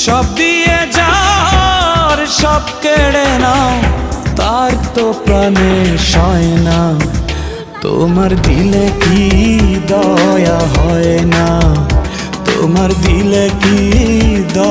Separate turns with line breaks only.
সব দিয়ে যার সব কেড়ে নাও, তার তো প্রাণে সয় না। তোমার দিলে কি দয়া হয় না, তোমার দিলে কি দয়া